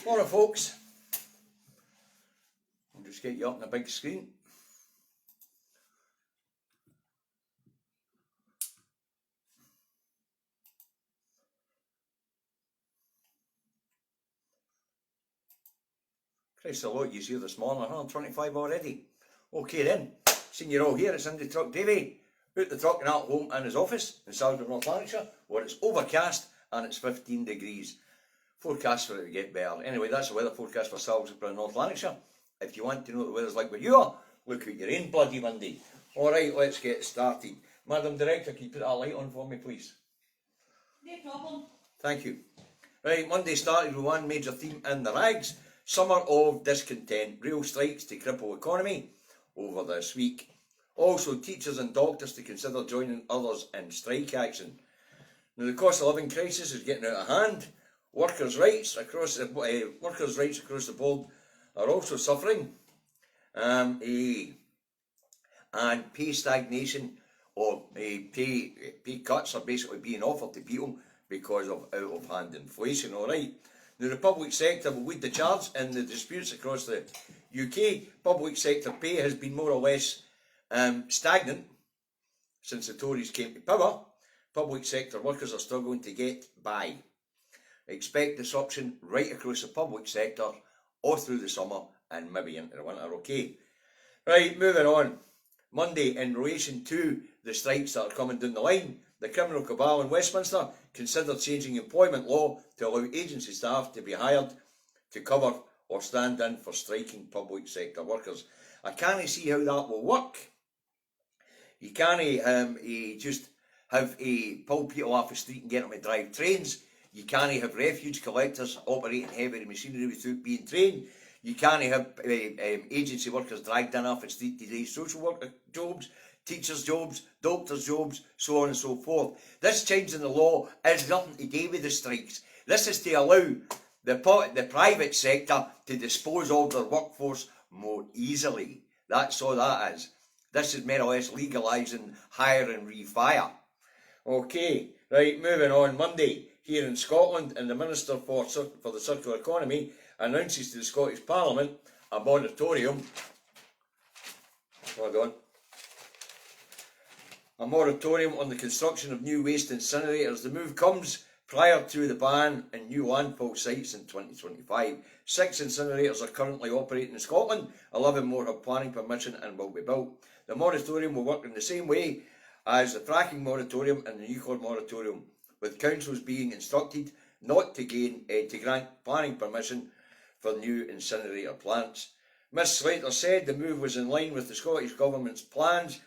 Morning folks, I'll just get you up on the big screen. Christ, a lot you here this morning, 125 already. Okay then, seeing you're all here, it's Indytruck Davy, out the truck and at home in his office in Salisbury, North Lanarkshire, where it's overcast and it's 15 degrees. Forecast for it to get better. Anyway, that's the weather forecast for Salisbury, North Lanarkshire. If you want to know what the weather's like where you are, look at your own bloody Monday. Alright, let's get started. Madam Director, can you put that light on for me, please? No problem. Thank you. Right, Monday started with one major theme in the rags. Summer of discontent. Rail strikes to cripple economy over this week. Also, teachers and doctors to consider joining others in strike action. Now, the cost of living crisis is getting out of hand. Workers' rights across the board are also suffering. And pay stagnation or pay cuts are basically being offered to people because of out-of-hand inflation. All right. Now, the public sector will lead the charge in the disputes across the UK. Public sector pay has been more or less stagnant since the Tories came to power. Public sector workers are struggling to get by. Expect disruption right across the public sector all through the summer and maybe into the winter, okay? Right, moving on. Monday, in relation to the strikes that are coming down the line, the criminal cabal in Westminster considered changing employment law to allow agency staff to be hired to cover or stand in for striking public sector workers. I can't see how that will work. You can't just have pull people off the street and get them to drive trains. You can't have refuge collectors operating heavy machinery without being trained. You can't have agency workers dragged in off the street to do social worker jobs, teachers' jobs, doctors' jobs, so on and so forth. This change in the law has nothing to do with the strikes. This is to allow the private sector to dispose of their workforce more easily. That's all that is. This is more or less legalising hire and refire. Okay, right, moving on. Monday, here in Scotland, and the Minister for the Circular Economy announces to the Scottish Parliament a moratorium. Hold on. A moratorium on the construction of new waste incinerators. The move comes prior to the ban in new landfill sites in 2025. 6 incinerators are currently operating in Scotland. 11 more have planning permission and will be built. The moratorium will work in the same way as the fracking moratorium and the nuclear moratorium, with councils being instructed not to grant planning permission for new incinerator plants. Ms Slater said the move was in line with the Scottish Government's plans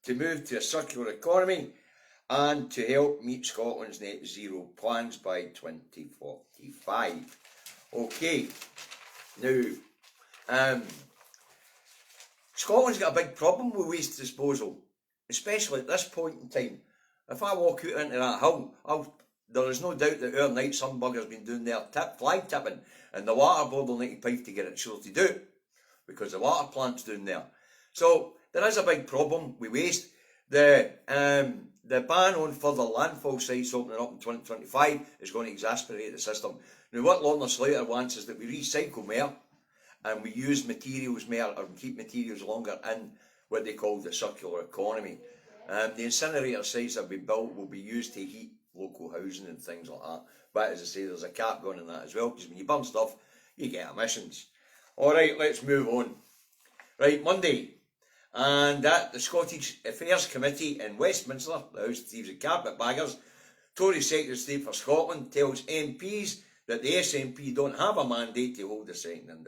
to move to a circular economy and to help meet Scotland's net zero plans by 2045. Okay, now, Scotland's got a big problem with waste disposal, especially at this point in time. If I walk out into that hill, there is no doubt that overnight some bugger's been doing their flag tipping, and the water board will need to pipe to get it sure to do it, because the water plant's down there. So there is a big problem with waste. The ban on further landfill sites opening up in 2025 is going to exasperate the system. Now, what Lorna Slater wants is that we recycle more and we use materials more, or keep materials longer in what they call the circular economy. The incinerator sites that we built will be used to heat local housing and things like that. But as I say, there's a cap going in that as well, because when you burn stuff, you get emissions. Alright, let's move on. Right, Monday. And at the Scottish Affairs Committee in Westminster, the House of Thieves and Carpetbaggers, Tory Secretary of State for Scotland tells MPs that the SNP don't have a mandate to hold a second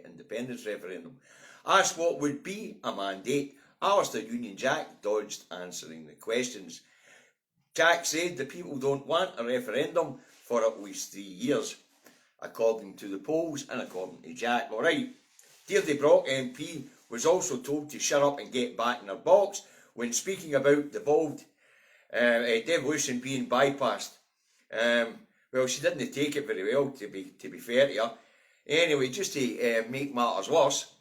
independence referendum. Asked what would be a mandate, Alistair Union Jack dodged answering the questions. Jack said the people don't want a referendum for at least 3 years, according to the polls and according to Jack. Alright, Deirdre Brock MP was also told to shut up and get back in her box when speaking about the bold devolution being bypassed. Well, she didn't take it very well, to be fair to her. Anyway, just to make matters worse,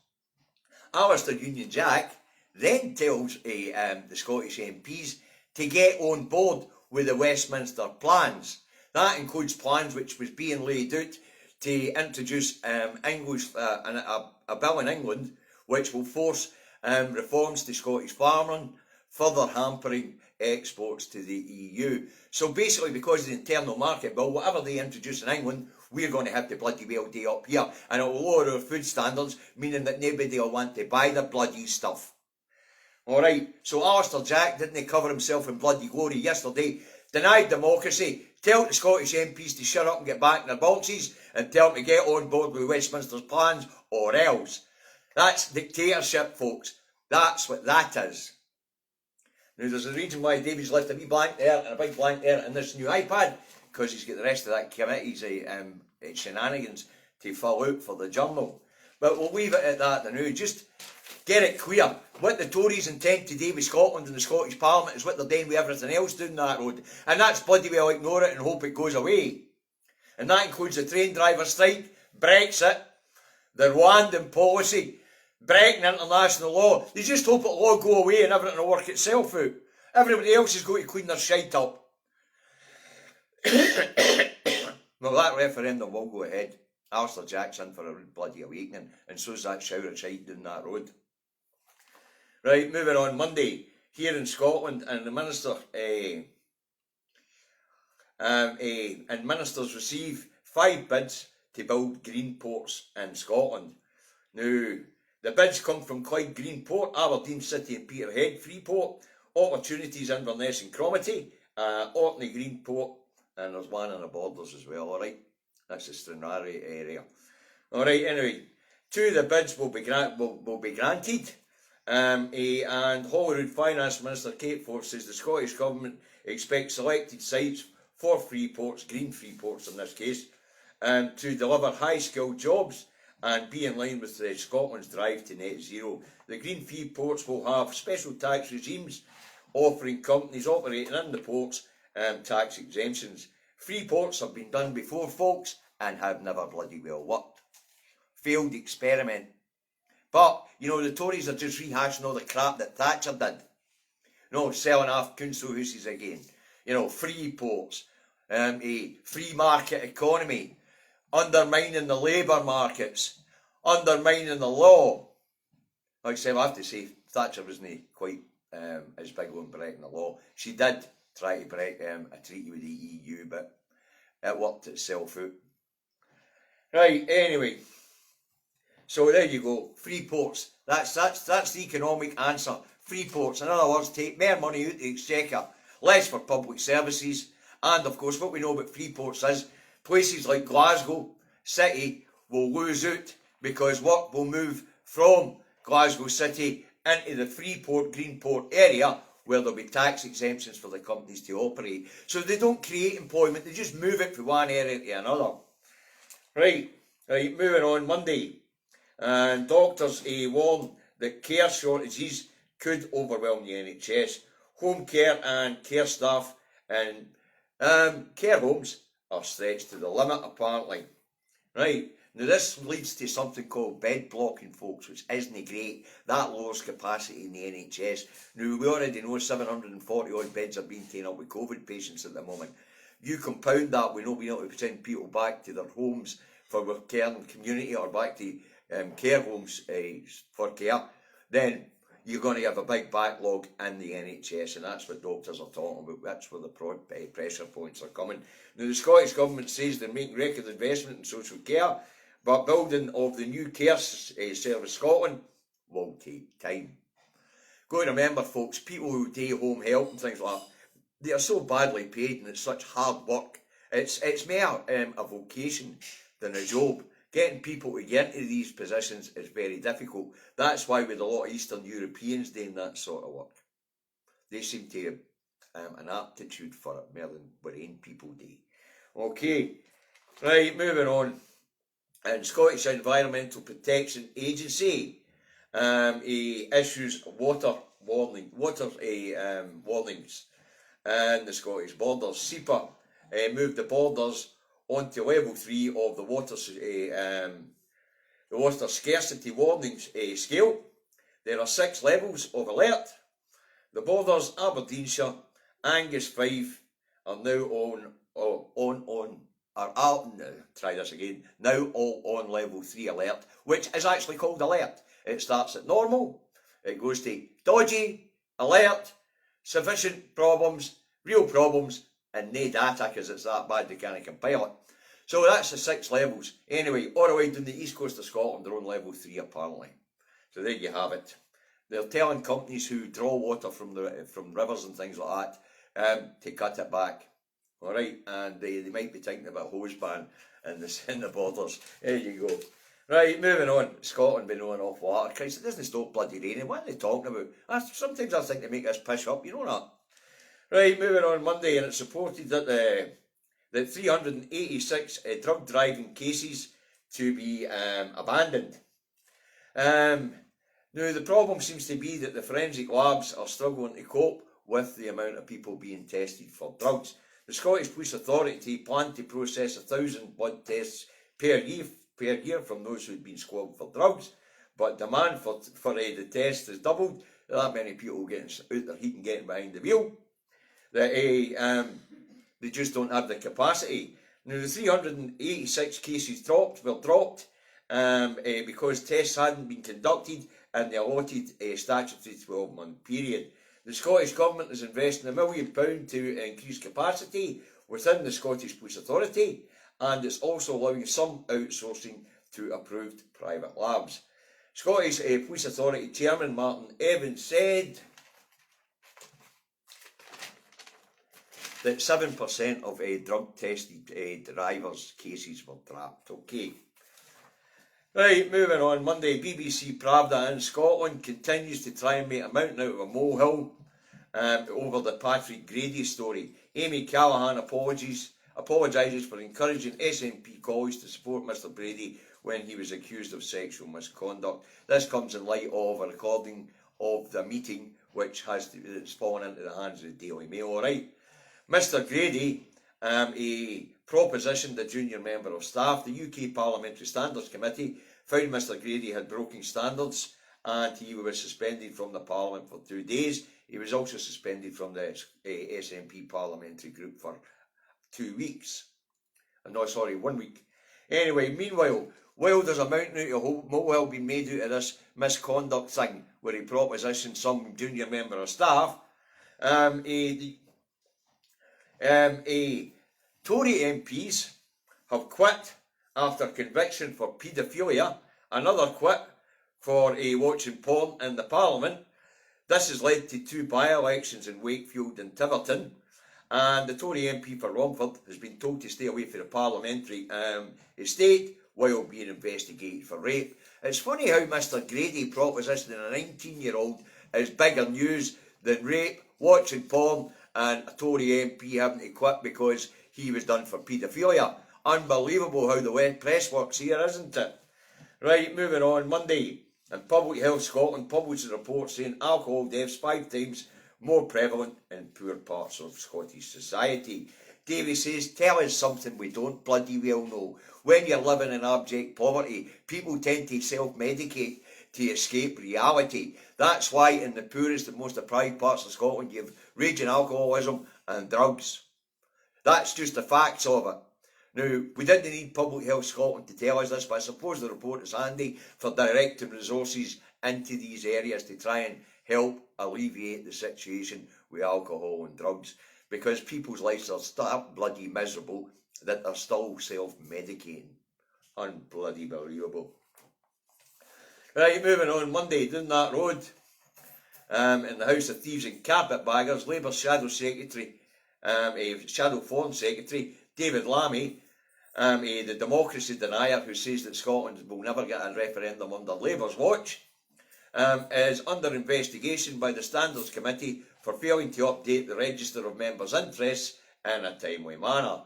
Alistair Union Jack then tells the Scottish MPs to get on board with the Westminster plans. That includes plans which was being laid out to introduce English a bill in England which will force reforms to Scottish farming, further hampering exports to the EU. So basically, because of the internal market bill, whatever they introduce in England, we're going to have to bloody well do up here, and it will lower our food standards, meaning that nobody will want to buy the bloody stuff. Alright, so Alistair Jack, didn't he cover himself in bloody glory yesterday? Denied democracy, tell the Scottish MPs to shut up and get back in their boxes, and tell them to get on board with Westminster's plans, or else. That's dictatorship, folks. That's what that is. Now, there's a reason why Davy's left a wee blank there and a big blank there in this new iPad, because he's got the rest of that committee's shenanigans to fill out for the journal. But we'll leave it at that now. Just get it clear. What the Tories intend to do with Scotland and the Scottish Parliament is what they're doing with everything else down that road. And that's bloody well ignore it and hope it goes away. And that includes the train driver strike, Brexit, the Rwandan policy, breaking international law. They just hope it'll all go away and everything will work itself out. Everybody else is going to clean their shite up. Well, that referendum will go ahead. Alistair Jack's in for a bloody awakening, and so's that shower of shite down that road. Right, moving on. Monday, here in Scotland, and the minister and ministers receive 5 bids to build green ports in Scotland. Now, the bids come from Clyde Greenport, Aberdeen City and Peterhead Freeport, Opportunities Inverness and Cromarty, Orkney Greenport, and there's one on the Borders as well, alright? That's the Stranraer area. Alright, anyway, 2 of the bids will be granted. And Holyrood Finance Minister Kate Ford says the Scottish Government expects selected sites for free ports, green free ports in this case, to deliver high-skilled jobs and be in line with Scotland's drive to net zero. The green free ports will have special tax regimes offering companies operating in the ports tax exemptions. Free ports have been done before, folks, and have never bloody well worked. Failed experiment. But, you know, the Tories are just rehashing all the crap that Thatcher did. You know, selling off council houses again. You know, free ports, a free market economy, undermining the labour markets, undermining the law. Like I said, I have to say, Thatcher wasn't quite as big on breaking the law. She did try to break a treaty with the EU, but it worked itself out. Right, anyway. So there you go, free ports. That's the economic answer. Free ports, in other words, take more money out of the exchequer, less for public services, and of course what we know about free ports is places like Glasgow City will lose out because work will move from Glasgow City into the Freeport Greenport area where there'll be tax exemptions for the companies to operate. So they don't create employment, they just move it from one area to another. Right, moving on. Monday. And doctors warn that care shortages could overwhelm the NHS. Home care and care staff and care homes are stretched to the limit, apparently. Right, now this leads to something called bed blocking, folks, which isn't great. That lowers capacity in the NHS. Now, we already know 740 odd beds are being taken up with COVID patients at the moment. You compound that with not being able to send people back to their homes for care and community or back to care homes for care, then you're going to have a big backlog in the NHS, and that's what doctors are talking about. That's where the pressure points are coming. Now, the Scottish Government says they're making record investment in social care, but building of the new care service Scotland will take time. Go and remember, folks, people who do home help and things like that, they are so badly paid and it's such hard work. It's more a vocation than a job. Getting people to get into these positions is very difficult. That's why with a lot of Eastern Europeans doing that sort of work, they seem to have an aptitude for it more than our own people do. Okay, right, moving on. And Scottish Environmental Protection Agency issues water warnings, and the Scottish borders. SEPA moved the borders onto level 3 of the water scarcity warnings scale. There are 6 levels of alert. The borders, Aberdeenshire, Angus 5 are now on are out, no, try this again, now all on level 3 alert, which is actually called alert. It starts at normal, it goes to dodgy, alert, sufficient problems, real problems, and no data because it's that bad they can't compile it. So that's the 6 levels. Anyway, all the way down the east coast of Scotland, they're on level 3 apparently. So there you have it. They're telling companies who draw water from rivers and things like that to cut it back. Alright, and they might be thinking about hose ban in the borders. There you go. Right, moving on. Scotland been on off water. Christ, it doesn't stop bloody raining. What are they talking about? Sometimes I think they make us piss up, you know that. Right, moving on Monday, and it's reported that that 386 drug driving cases to be abandoned. Now the problem seems to be that the forensic labs are struggling to cope with the amount of people being tested for drugs. The Scottish Police Authority planned to process 1,000 blood tests per year from those who had been squabbed for drugs, but demand for the test has doubled. That many people getting out their heat and getting behind the wheel. They just don't have the capacity. Now the 386 cases were dropped because tests hadn't been conducted in the allotted statutory 12-month period. The Scottish Government is investing £1 million to increase capacity within the Scottish Police Authority, and it's also allowing some outsourcing to approved private labs. Scottish Police Authority Chairman Martin Evans said that 7% of drug-tested drivers' cases were dropped. Okay. Right, moving on. Monday, BBC Pravda in Scotland continues to try and make a mountain out of a molehill over the Patrick Grady story. Amy Callaghan apologises for encouraging SNP colleagues to support Mr Brady when he was accused of sexual misconduct. This comes in light of a recording of the meeting which it's fallen into the hands of the Daily Mail. Alright. Mr Grady, a proposition, the junior member of staff, the UK Parliamentary Standards Committee found Mr Grady had broken standards and he was suspended from the Parliament for 2 days. He was also suspended from the SNP parliamentary group for 2 weeks. No, sorry, 1 week. Anyway, meanwhile, while there's a mountain out of molehill being made out of this misconduct thing, where he propositioned some junior member of staff, Tory MPs have quit after conviction for paedophilia, another quit for watching porn in the Parliament. This has led to 2 by-elections in Wakefield and Tiverton, and the Tory MP for Romford has been told to stay away from the parliamentary estate while being investigated for rape. It's funny how Mr Grady propositioning a 19-year-old is bigger news than rape, watching porn, and a Tory MP having to quit because he was done for paedophilia. Unbelievable how the press works here, isn't it? Right, moving on. Monday, and Public Health Scotland published a report saying alcohol deaths 5 times more prevalent in poor parts of Scottish society. Davy says, tell us something we don't bloody well know. When you're living in abject poverty, people tend to self-medicate to escape reality. That's why in the poorest and most deprived parts of Scotland you have raging alcoholism and drugs. That's just the facts of it. Now, we didn't need Public Health Scotland to tell us this, but I suppose the report is handy for directing resources into these areas to try and help alleviate the situation with alcohol and drugs, because people's lives are still bloody miserable that they're still self-medicating. Unbloody believable. Right, moving on. Monday, down that road, in the House of Thieves and Carpetbaggers, Labour Shadow Foreign Secretary, David Lammy, the democracy denier who says that Scotland will never get a referendum under Labour's watch, is under investigation by the Standards Committee for failing to update the register of members' interests in a timely manner.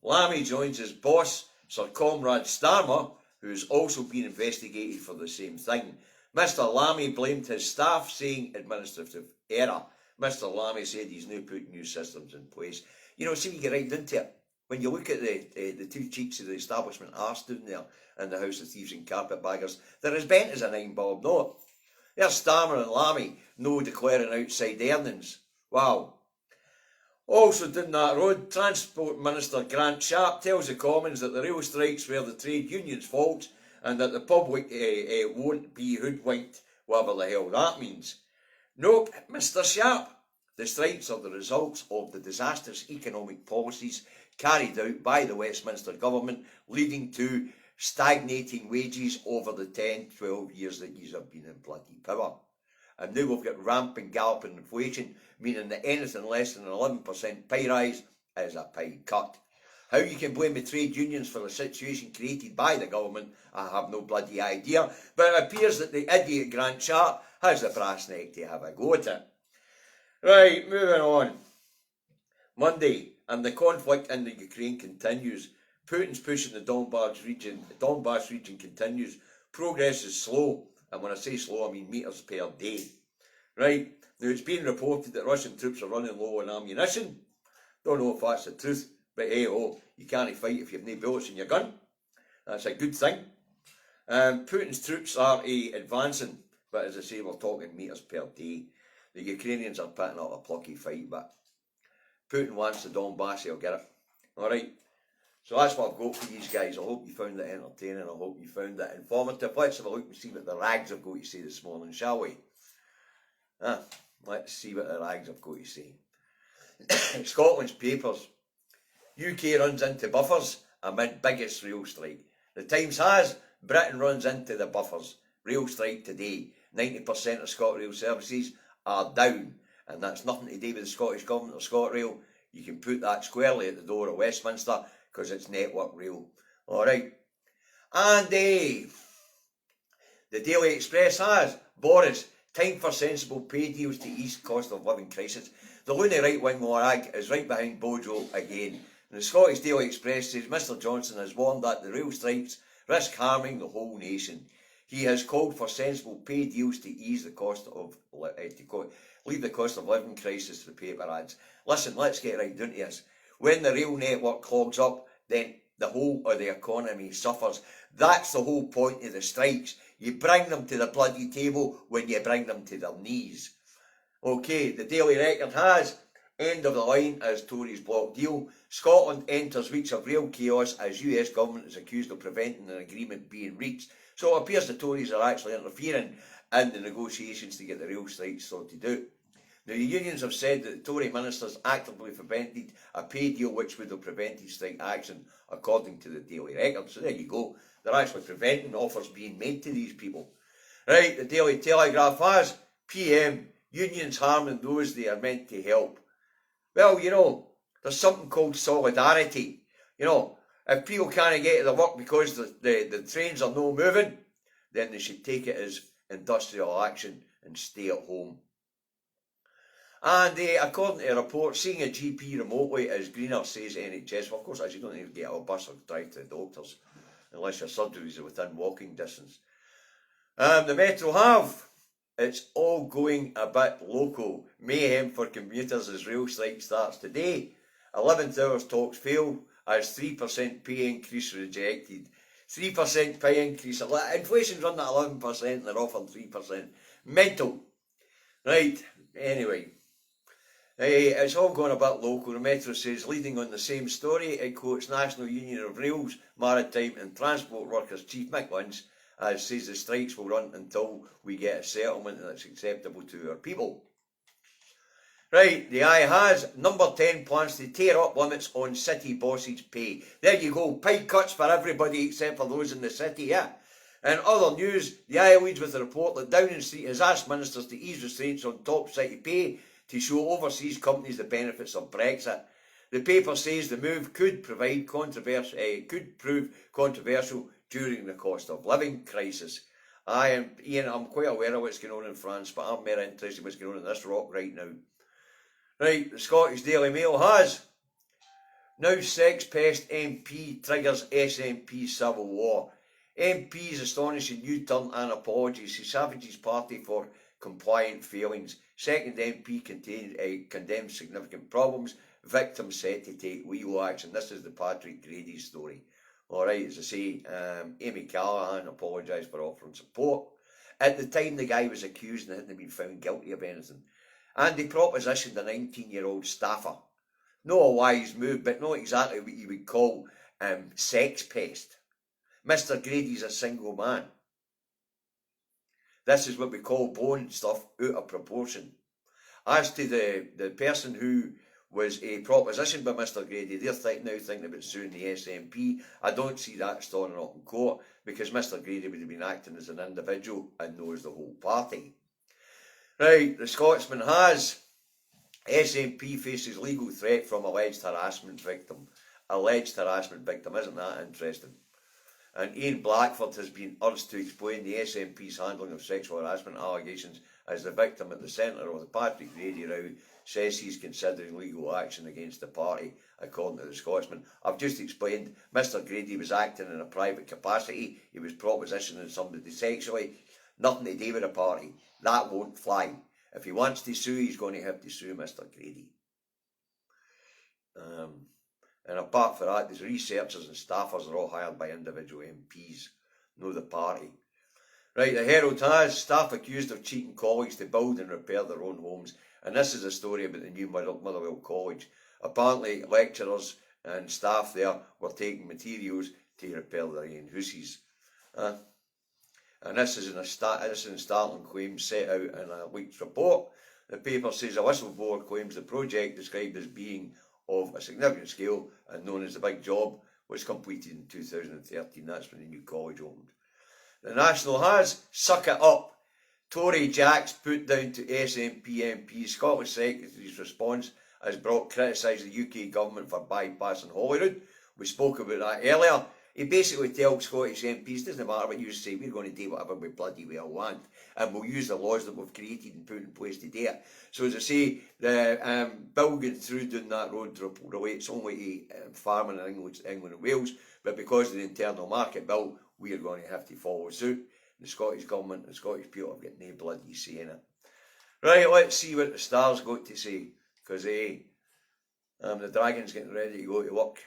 Lammy joins his boss, Sir Comrade Starmer, who is also being investigated for the same thing. Mr Lammy blamed his staff, saying administrative error. Mr Lammy said he's now put new systems in place. You know, see, we get right into it. When you look at the 2 cheeks of the establishment arse down there in the House of Thieves and Carpetbaggers, they're as bent as a 9-bob knot. There's Starmer and Lammy, no declaring outside earnings. Wow. Also down that road, Transport Minister Grant Sharp tells the Commons that the rail strikes were the trade union's fault and that the public won't be hoodwinked, whatever the hell that means. Nope, Mr Sharp. The strikes are the results of the disastrous economic policies carried out by the Westminster government, leading to stagnating wages over the 10-12 years that you have been in bloody power. And now we've got rampant galloping inflation, meaning that anything less than an 11% pay rise is a pay cut. How you can blame the trade unions for the situation created by the government, I have no bloody idea, but it appears that the idiot Grant Sharp has the brass neck to have a go at it. Right, moving on. Monday, and the conflict in the Ukraine continues. Putin's push in the Donbass region continues. Progress is slow, and when I say slow, I mean metres per day. Right, now it's been reported that Russian troops are running low on ammunition. Don't know if that's the truth, but hey you can't fight if you've no bullets in your gun. That's a good thing. Putin's troops are advancing, but as I say, we're talking metres per day. The Ukrainians are putting up a plucky fight, but Putin wants the Donbass, he'll get it. Alright, so that's what I've got for these guys. I hope you found it entertaining, I hope you found it informative. Let's have a look and see what the rags have got to say this morning, shall we? Let's see what the rags have got to say. Scotland's papers. UK runs into buffers amid biggest rail strike. The Times has Britain runs into the buffers. Rail strike today. 90% of ScotRail services are down, and that's nothing to do with the Scottish Government or ScotRail. You can put that squarely at the door of Westminster because it's Network Rail. Alright. And the Daily Express has Boris, time for sensible pay deals to ease cost of living crisis. The loony right-wing rag is right behind Bojo again. And the Scottish Daily Express says Mr Johnson has warned that the rail strikes risk harming the whole nation. He has called for sensible pay deals to ease the cost of leave the cost of living crisis, the paper adds. Listen, let's get right down to this. When the rail network clogs up, then the whole of the economy suffers. That's the whole point of the strikes. You bring them to the bloody table when you bring them to their knees. Okay, the Daily Record has end of the line as Tories block deal. Scotland enters weeks of real chaos as US government is accused of preventing an agreement being reached. So it appears the Tories are actually interfering in the negotiations to get the rail strikes sorted out. Now, the unions have said that the Tory ministers actively prevented a pay deal which would have prevented strike action, according to the Daily Record. So there you go. They're actually preventing offers being made to these people. Right, the Daily Telegraph has PM, unions harming those they are meant to help. Well, there's something called solidarity. If people can't get to the work because the trains are no moving, then they should take it as industrial action and stay at home. And according to a report, seeing a GP remotely is greener, says NHS. Well, of course, as you don't need to get a bus or drive to the doctors unless your surgeries are within walking distance. The Metro have. It's all going a bit local. Mayhem for commuters as rail strike starts today. 11th hours talks fail as 3% pay increase rejected. 3% pay increase. Inflation's running at 11% and they're offering 3%. Mental. Right, anyway. It's all gone a bit local. The Metro says, leading on the same story, it quotes National Union of Rails, Maritime and Transport Workers Chief Mick Lynch, as says the strikes will run until we get a settlement that's acceptable to our people. Right, the Eye has number 10 plans to tear up limits on city bosses' pay. There you go, pay cuts for everybody except for those in the city, yeah. In other news, the Eye leads with a report that Downing Street has asked ministers to ease restraints on top city pay to show overseas companies the benefits of Brexit. The paper says the move could prove controversial during the cost of living crisis. Ian, I'm quite aware of what's going on in France, but I'm more interested in what's going on in this rock right now. Right, the Scottish Daily Mail has now sex pest MP triggers SNP civil war. MP's astonishing U-turn and apologies to Savage's party for compliant failings. Second MP condemns significant problems. Victims set to take legal action. This is the Patrick Grady story. Alright, as I say, Amy Callaghan apologised for offering support. At the time the guy was accused and hadn't been found guilty of anything. And he propositioned a 19-year-old staffer not a wise move, but not exactly what you would call sex pest. Mr. Grady's a single man. This is what we call blowing stuff out of proportion. As to the person who was a proposition by Mr. Grady, they're now thinking about suing the SNP. I don't see that standing up in court because Mr. Grady would have been acting as an individual and knows the whole party. Right, the Scotsman has. SNP faces legal threat from alleged harassment victim. Alleged harassment victim, isn't that interesting? And Ian Blackford has been urged to explain the SNP's handling of sexual harassment allegations as the victim at the centre of the Patrick Grady row says he's considering legal action against the party, according to the Scotsman. I've just explained Mr. Grady was acting in a private capacity. He was propositioning somebody sexually. Nothing to do with the party. That won't fly. If he wants to sue, he's going to have to sue Mr. Grady. And apart from that, there's researchers and staffers are all hired by individual MPs, no the party. Right, the Herald has staff accused of cheating colleagues to build and repair their own homes. And this is a story about the new Motherwell College. Apparently, lecturers and staff there were taking materials to repair their own houses. And this is in startling claims set out in a leaked report. The paper says a whistleblower claims the project, described as being of a significant scale and known as the Big Job, was completed in 2013. That's when the new college opened. The National has suck it up. Tory Jacks put down to SNP MPs. Scotland Secretary's response has criticised the UK government for bypassing Holyrood. We spoke about that earlier. He basically tells Scottish MPs, doesn't matter what you say, we're going to do whatever we bloody well want, and we'll use the laws that we've created and put in place to do it. So as I say, the bill going through down that road relates only to farming in England and Wales, but because of the internal market bill, we are going to have to follow suit. The Scottish government and the Scottish people have got no bloody say in it. Right, let's see what the Star's got to say, because the Dragon's getting ready to go to work.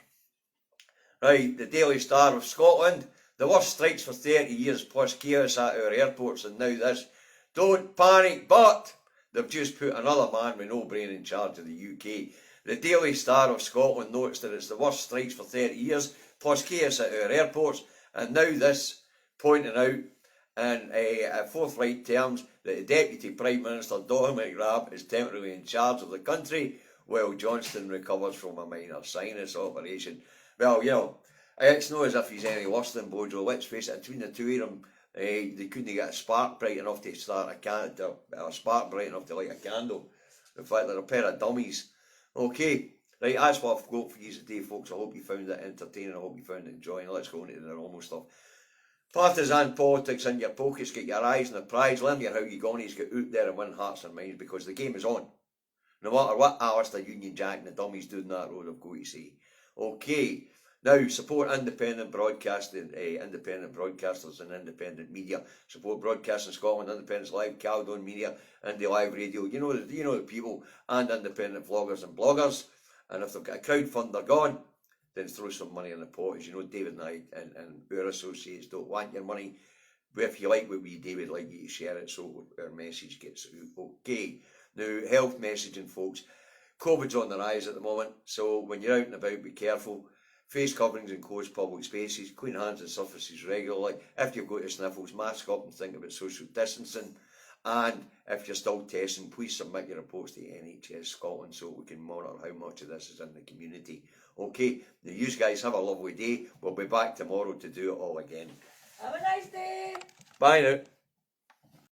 Right, the Daily Star of Scotland. The worst strikes for 30 years plus chaos at our airports, and now this. Don't panic, but they've just put another man with no brain in charge of the UK. The Daily Star of Scotland notes that it's the worst strikes for 30 years plus chaos at our airports, and now this, pointing out in forthright terms that the Deputy Prime Minister Dominic Raab is temporarily in charge of the country while Johnston recovers from a minor sinus operation. Well, you know, it's not as if he's any worse than Bojo. Let's face it, between the two of them, they couldn't get a spark bright enough to start a spark bright enough to light a candle. In fact, they're a pair of dummies. Okay, right, that's what I've got for you today, folks. I hope you found it entertaining. I hope you found it enjoying. Let's go into the normal stuff. Partisan politics in your pockets, get your eyes on the prize, learn your how you gonies, get out there and win hearts and minds, because the game is on. No matter what Alistair, Union Jack and the dummies doing that road, I've got to say. Okay, now support independent broadcasting, independent broadcasters and independent media. Support Broadcasting Scotland, Independence Live, Caledon Media, Indie Live Radio. You know the people, and independent vloggers and bloggers. And if they've got a crowdfunder gone, then throw some money in the pot. As you know, David and I and our associates don't want your money. But if you like what we do, we'd like you to share it so our message gets out. Okay, now health messaging, folks. COVID's on the rise at the moment, so when you're out and about, be careful. Face coverings in closed public spaces, clean hands and surfaces regularly. If you've got sniffles, mask up and think about social distancing. And if you're still testing, please submit your reports to NHS Scotland so we can monitor how much of this is in the community. Okay, now you guys have a lovely day. We'll be back tomorrow to do it all again. Have a nice day. Bye now.